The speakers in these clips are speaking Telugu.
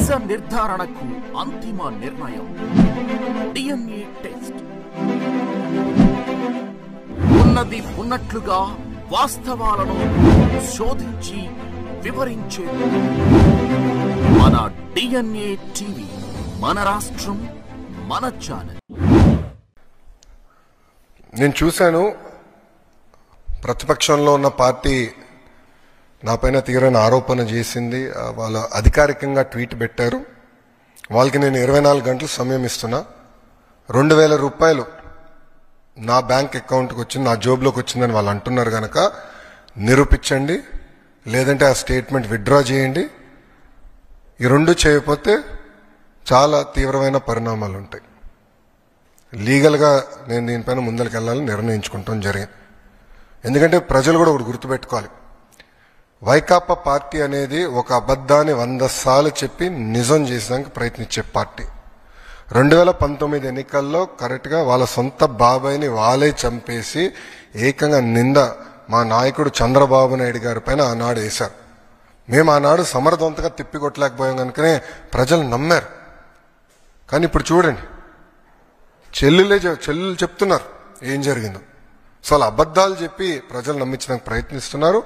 నిజ నిర్ధారణకు అంతిమ నిర్ణయం డిఎన్ఏ టెస్ట్. ఉన్నది ఉన్నట్లుగా వాస్తవాలను శోధించి వివరించే మన డిఎన్ఏ టీవీ, మన రాష్ట్రం, మన ఛానల్. నేను చూశాను, ప్రతిపక్షంలో ఉన్న పార్టీ నాపైన తీవ్రమైన ఆరోపణ చేసింది. వాళ్ళు అధికారికంగా ట్వీట్ పెట్టారు. వాళ్ళకి నేను 24 గంటలు సమయం ఇస్తున్నా. 2000 రూపాయలు నా బ్యాంక్ అకౌంట్కి వచ్చింది, నా జోబులోకి వచ్చిందని వాళ్ళు అంటున్నారు కనుక నిరూపించండి, లేదంటే ఆ స్టేట్మెంట్ విత్డ్రా చేయండి. ఈ రెండు చేయకపోతే చాలా తీవ్రమైన పరిణామాలు ఉంటాయి. లీగల్గా నేను దీనిపైన ముందరికి వెళ్ళాలని నిర్ణయించుకుంటాం జరిగింది. ఎందుకంటే ప్రజలు కూడా ఒకటి గుర్తుపెట్టుకోవాలి, వైకాపా పార్టీ అనేది ఒక అబద్ధాన్ని 100 సార్లు చెప్పి నిజం చేసేదానికి ప్రయత్నించే పార్టీ. 2019 ఎన్నికల్లో కరెక్ట్గా వాళ్ళ సొంత బాబాయిని వాళ్ళే చంపేసి ఏకంగా నింద మా నాయకుడు చంద్రబాబు నాయుడు గారి పైన ఆనాడు వేశారు. మేము ఆనాడు సమర్థవంతంగా తిప్పికొట్టలేకపోయాం కనుకనే ప్రజలు నమ్మారు. కానీ ఇప్పుడు చూడండి, చెల్లెలు చెప్తున్నారు ఏం జరిగిందో. సో అలా అబద్ధాలు చెప్పి ప్రజలు నమ్మించడానికి ప్రయత్నిస్తున్నారు.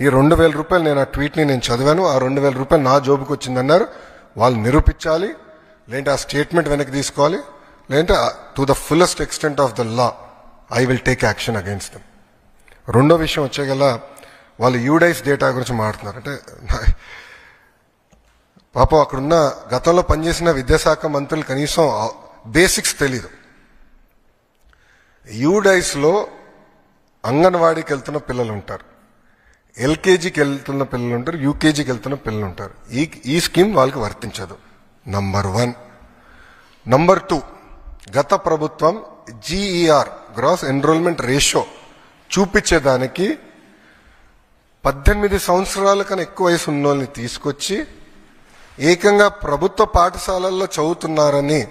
ఈ 2000 రూపాయలు, నేను ఆ ట్వీట్ని నేను చదివాను, ఆ 2000 రూపాయలు నా జోబుకి వచ్చిందన్నారు. వాళ్ళు నిరూపించాలి, లేదంటే ఆ స్టేట్మెంట్ వెనక్కి తీసుకోవాలి, లేదంటే to the fullest extent of the law I will take action against them. రెండో విషయం వచ్చేగల, వాళ్ళు యూడైస్ డేటా గురించి మాట్లాడుతున్నారు. అంటే పాపం అక్కడున్న గతంలో పనిచేసిన విద్యాశాఖ మంత్రులు కనీసం బేసిక్స్ తెలీదు. యూడైస్లో అంగన్వాడీకి వెళ్తున్న పిల్లలు ఉంటారు, ఎల్కేజీకి వెళ్తున్న పిల్లలు ఉంటారు, యూకేజీకి వెళ్తున్న పిల్లలు ఉంటారు. ఈ స్కీమ్ వాళ్ళకి వర్తించదు. నంబర్ 1. నంబర్ 2, గత ప్రభుత్వం జీఈఆర్ గ్రాస్ ఎన్రోల్మెంట్ రేషియో చూపించేదానికి 18 సంవత్సరాల కన్నా ఎక్కువ వయసు ఉన్న వాళ్ళని తీసుకొచ్చి ఏకంగా ప్రభుత్వ పాఠశాలల్లో చదువుతున్నారని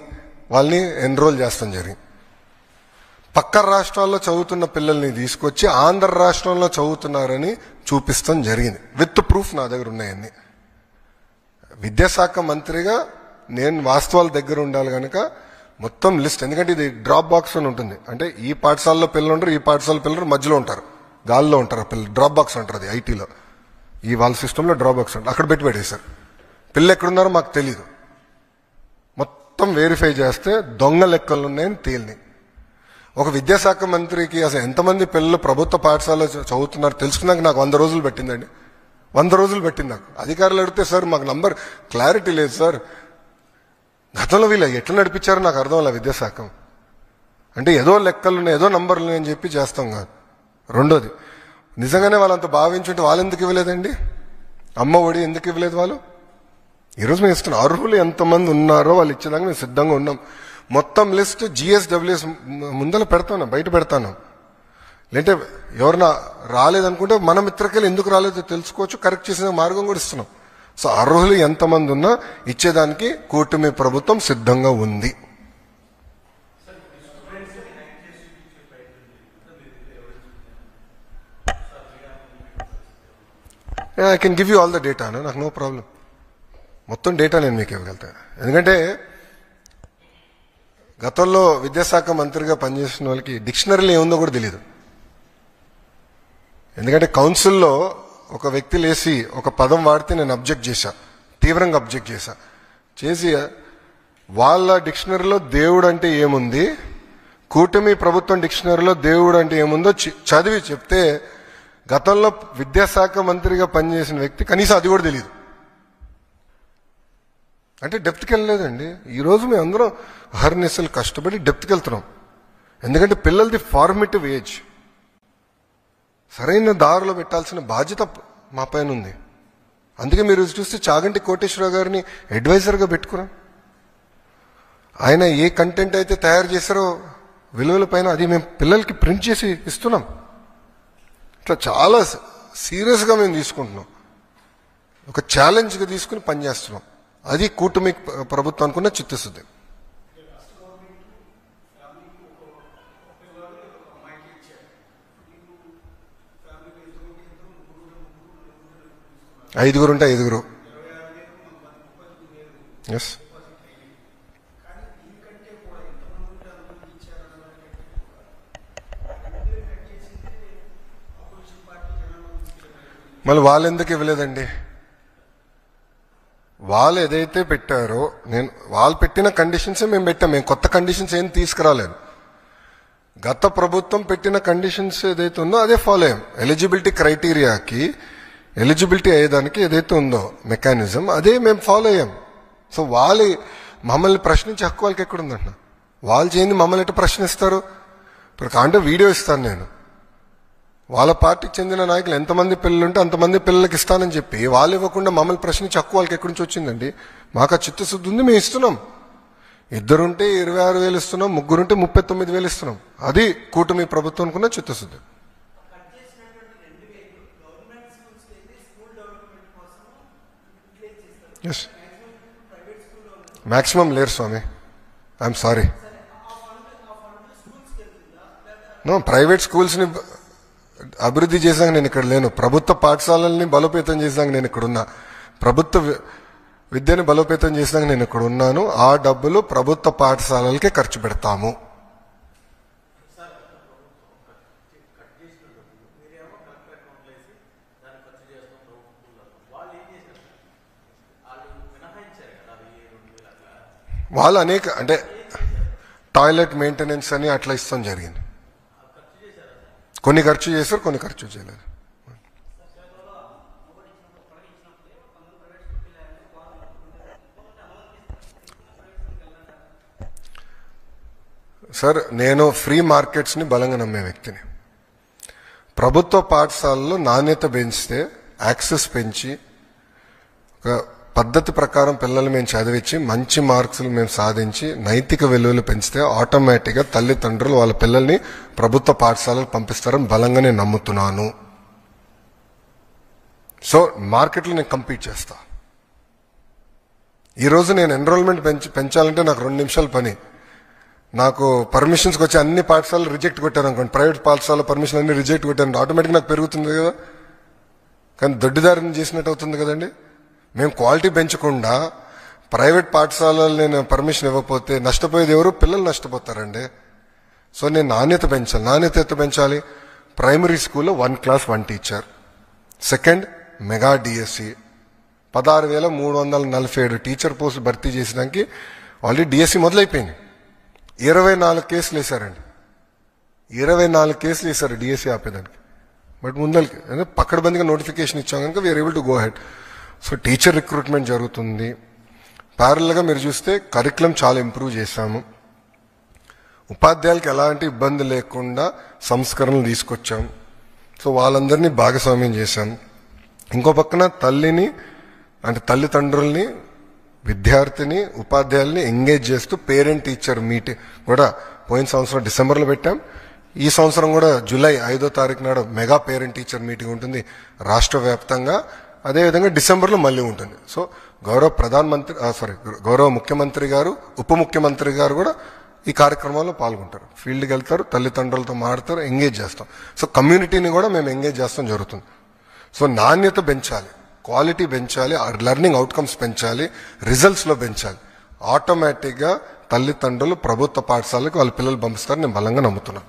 వాళ్ళని ఎన్రోల్ చేస్తాం జరిగింది. పక్క రాష్ట్రాల్లో చదువుతున్న పిల్లల్ని తీసుకొచ్చి ఆంధ్ర రాష్ట్రంలో చదువుతున్నారని చూపిస్తాం జరిగింది. విత్ ప్రూఫ్ నా దగ్గర ఉన్నాయన్నీ. విద్యాశాఖ మంత్రిగా నేను వాస్తవాల దగ్గర ఉండాలి కనుక మొత్తం లిస్ట్, ఎందుకంటే ఇది డ్రాప్ బాక్స్ అని ఉంటుంది. అంటే ఈ పాఠశాలలో పిల్లలు ఉంటారు, ఈ పాఠశాల పిల్లలు మధ్యలో ఉంటారు, గాల్లో ఉంటారు పిల్లలు. డ్రాప్ బాక్స్ అంటారు అది ఐటీలో. ఈ వాళ్ళ సిస్టంలో డ్రాప్ బాక్స్ అంటారు. అక్కడ పెట్టేశారు. పిల్లలు ఎక్కడున్నారో మాకు తెలీదు. మొత్తం వెరిఫై చేస్తే దొంగ లెక్కలు ఉన్నాయని తేలినాయి. ఒక విద్యాశాఖ మంత్రికి అసలు ఎంతమంది పిల్లలు ప్రభుత్వ పాఠశాలలో చదువుతున్నారు తెలుసుకున్నాక నాకు 100 రోజులు పెట్టిందండి. 100 రోజులు పెట్టింది నాకు. అధికారులు అడిగితే సార్ మాకు నంబర్ క్లారిటీ లేదు సార్, గతంలో వీళ్ళు ఎట్లా నడిపించారో నాకు అర్థం అలా విద్యాశాఖ. అంటే ఏదో లెక్కలు ఉన్నాయి, ఏదో నంబర్లు ఉన్నాయని చెప్పి చేస్తాం కాదు. రెండోది, నిజంగానే వాళ్ళంత భావించుంటే వాళ్ళు ఎందుకు ఇవ్వలేదండి? అమ్మ ఒడి ఎందుకు ఇవ్వలేదు వాళ్ళు? ఈరోజు మేము ఇస్తున్నాం. అర్హులు ఎంతమంది ఉన్నారో వాళ్ళు ఇచ్చేదాకా మేము సిద్ధంగా ఉన్నాం. మొత్తం లిస్ట్ GSWS ముందర పెడతాను, బయట పెడతాను. లేదంటే ఎవరన్నా రాలేదనుకుంటే మన మిత్రకెళ్ళి ఎందుకు రాలేదో తెలుసుకోవచ్చు, కరెక్ట్ చేసిన మార్గం కూడా ఇస్తున్నాం. సో అర్హులు ఎంతమంది ఉన్నా ఇచ్చేదానికి కూటమి ప్రభుత్వం సిద్ధంగా ఉంది. I can give you all the data, నాకు నో ప్రాబ్లం. మొత్తం డేటా నేను మీకు ఇవ్వగలుగుతాను. ఎందుకంటే గతంలో విద్యాశాఖ మంత్రిగా పనిచేసిన వాళ్ళకి డిక్షనరీలో ఏముందో కూడా తెలియదు. ఎందుకంటే కౌన్సిల్లో ఒక వ్యక్తి లేసి ఒక పదం వాడితే నేను అబ్జెక్ట్ చేశా, తీవ్రంగా అబ్జెక్ట్ చేసి వాళ్ళ డిక్షనరీలో దేవుడు అంటే ఏముంది, కూటమి ప్రభుత్వం డిక్షనరీలో దేవుడు అంటే ఏముందో చదివి చెప్తే గతంలో విద్యాశాఖ మంత్రిగా పనిచేసిన వ్యక్తి కనీసం అది కూడా తెలియదు. అంటే డెప్త్కి వెళ్ళలేదండి. ఈరోజు మేము అందరం అహర్నిశలు కష్టపడి డెప్త్కి వెళ్తున్నాం. ఎందుకంటే పిల్లలది ఫార్మేటివ్ ఏజ్, సరైన దారిలో పెట్టాల్సిన బాధ్యత మా పైన ఉంది. అందుకే మీరు చూస్తే చాగంటి కోటేశ్వరరావు గారిని అడ్వైజర్గా పెట్టుకున్నాం. ఆయన ఏ కంటెంట్ అయితే తయారు చేశారో విలువల పైన అది మేము పిల్లలకి ప్రింట్ చేసి ఇస్తున్నాం. ఇట్లా చాలా సీరియస్గా మేము తీసుకుంటున్నాం, ఒక ఛాలెంజ్గా తీసుకుని పనిచేస్తున్నాం. అది కూటమి ప్రభుత్వానికి ఉన్న చిత్తశుద్ధి. 5 ఉంటే 5. ఎస్. మళ్ళీ వాళ్ళు ఎందుకు ఇవ్వలేదండి? వాళ్ళు ఏదైతే పెట్టారో వాళ్ళు పెట్టిన కండిషన్సే మేము పెట్టాం. మేము కొత్త కండిషన్స్ ఏం తీసుకురాలేదు. గత ప్రభుత్వం పెట్టిన కండిషన్స్ ఏదైతే ఉందో అదే ఫాలో అయ్యాం. ఎలిజిబిలిటీ క్రైటీరియాకి ఎలిజిబిలిటీ అయ్యేదానికి ఏదైతే ఉందో మెకానిజం అదే మేము ఫాలో అయ్యాం. సో వాళ్ళు మమ్మల్ని ప్రశ్నించే హక్కు వాళ్ళకి ఎక్కడుందంట? వాళ్ళు చేయండి మమ్మల్ని ఎట్లా ప్రశ్నిస్తారు? ఇప్పుడు కాంటే వీడియో ఇస్తాను నేను. వాళ్ళ పార్టీకి చెందిన నాయకులు ఎంతమంది పిల్లలు ఉంటే అంతమంది పిల్లలకి ఇస్తానని చెప్పి వాళ్ళు ఇవ్వకుండా మమ్మల్ని ప్రశ్నించే హక్కు వాళ్ళకి ఎక్కడి నుంచి వచ్చిందండి? మాకు ఆ చిత్తశుద్ధి ఉంది, మేము ఇస్తున్నాం. 2 ఉంటే 26,000 ఇస్తున్నాం, 3 ఉంటే 39,000 ఇస్తున్నాం. అది కూటమి ప్రభుత్వానికి చిత్తశుద్ధి. ఎస్, మ్యాక్సిమం లేరు స్వామి. I'm sorry. ప్రైవేట్ స్కూల్స్ ని అభివృద్ధి చేసాక నేను ఇక్కడ లేను. ప్రభుత్వ పాఠశాలల్ని బలోపేతం చేసాక నేను ఇక్కడ ఉన్నా. ప్రభుత్వ విద్యని బలోపేతం చేసాక నేను ఇక్కడ ఉన్నాను. ఆ డబ్బులు ప్రభుత్వ పాఠశాలలకే ఖర్చు పెడతాము. వాళ్ళు అంటే టాయిలెట్ మెయింటెనెన్స్ అని అట్లా ఇస్తాం జరిగింది. కొన్ని ఖర్చు చేశారు, కొన్ని ఖర్చు చేయలేదు. సార్, నేను ఫ్రీ మార్కెట్స్ ని బలంగా నమ్మే వ్యక్తిని. ప్రభుత్వ పాఠశాలలో నాణ్యత పెంచితే, యాక్సెస్ పెంచి, ఒక పద్ధతి ప్రకారం పిల్లలు మేము చదివించి మంచి మార్క్స్లు మేము సాధించి నైతిక విలువలు పెంచితే ఆటోమేటిక్గా తల్లిదండ్రులు వాళ్ళ పిల్లల్ని ప్రభుత్వ పాఠశాలకు పంపిస్తారని బలంగా నేను నమ్ముతున్నాను. సో మార్కెట్లో నేను కంపీట్ చేస్తా. ఈరోజు నేను ఎన్రోల్మెంట్ పెంచాలంటే నాకు 2 నిమిషాల పని. నాకు పర్మిషన్స్కి వచ్చి అన్ని పాఠశాలలు రిజెక్ట్ కొట్టారు అనుకోండి, ప్రైవేట్ పాఠశాల పర్మిషన్ అన్ని రిజెక్ట్ కొట్టారు, ఆటోమేటిక్గా నాకు పెరుగుతుంది కదా. కానీ దొడ్డిదారిని చేసినట్టు అవుతుంది కదండి. మేము క్వాలిటీ పెంచకుండా ప్రైవేట్ పాఠశాలలు నేను పర్మిషన్ ఇవ్వకపోతే నష్టపోయేది ఎవరు? పిల్లలు నష్టపోతారండి. సో నేను నాణ్యత పెంచాలి. నాణ్యత ఎంత పెంచాలి? ప్రైమరీ స్కూల్లో 1 class 1 teacher. Second, mega DSC 16,347 teacher పోస్టులు భర్తీ చేసడానికి ఆల్రెడీ డిఎస్సి మొదలైపోయింది. 24 కేసులు వేశారండి. 24 కేసులు వేశారు డిఎస్సి ఆపేదానికి. బట్ ముందరికి పక్కడబందిగా నోటిఫికేషన్ ఇచ్చాం కనుక we are able to go head. So teacher recruitment జరుగుతుంది. ప్యారల్గా మీరు చూస్తే కరికులం చాలా ఇంప్రూవ్ చేశాము. ఉపాధ్యాయులకి ఎలాంటి ఇబ్బంది లేకుండా సంస్కరణలు తీసుకొచ్చాం. సో వాళ్ళందరినీ భాగస్వామ్యం చేశాం. ఇంకో పక్కన తల్లిదండ్రుల్ని, విద్యార్థిని, ఉపాధ్యాయుల్ని ఎంగేజ్ చేస్తూ పేరెంట్ టీచర్ మీటింగ్ కూడా పోయిన సంవత్సరం డిసెంబర్లో పెట్టాం. ఈ సంవత్సరం కూడా జూలై 5వ తారీఖు నాడు మెగా పేరెంట్ టీచర్ మీటింగ్ ఉంటుంది రాష్ట్ర వ్యాప్తంగా. అదేవిధంగా డిసెంబర్లో మళ్ళీ ఉంటుంది. సో గౌరవ ముఖ్యమంత్రి గారు, ఉప ముఖ్యమంత్రి గారు కూడా ఈ కార్యక్రమాల్లో పాల్గొంటారు. ఫీల్డ్కి వెళ్తారు, తల్లిదండ్రులతో మాట్లాడతారు, ఎంగేజ్ చేస్తాం. సో కమ్యూనిటీని కూడా మేము ఎంగేజ్ చేస్తాం జరుగుతుంది. సో నాణ్యత పెంచాలి, క్వాలిటీ పెంచాలి, లెర్నింగ్ అవుట్కమ్స్ పెంచాలి, రిజల్ట్స్లో పెంచాలి. ఆటోమేటిక్గా తల్లిదండ్రులు ప్రభుత్వ పాఠశాలకు వాళ్ళ పిల్లలు పంపిస్తారని నేను బలంగా నమ్ముతున్నాను.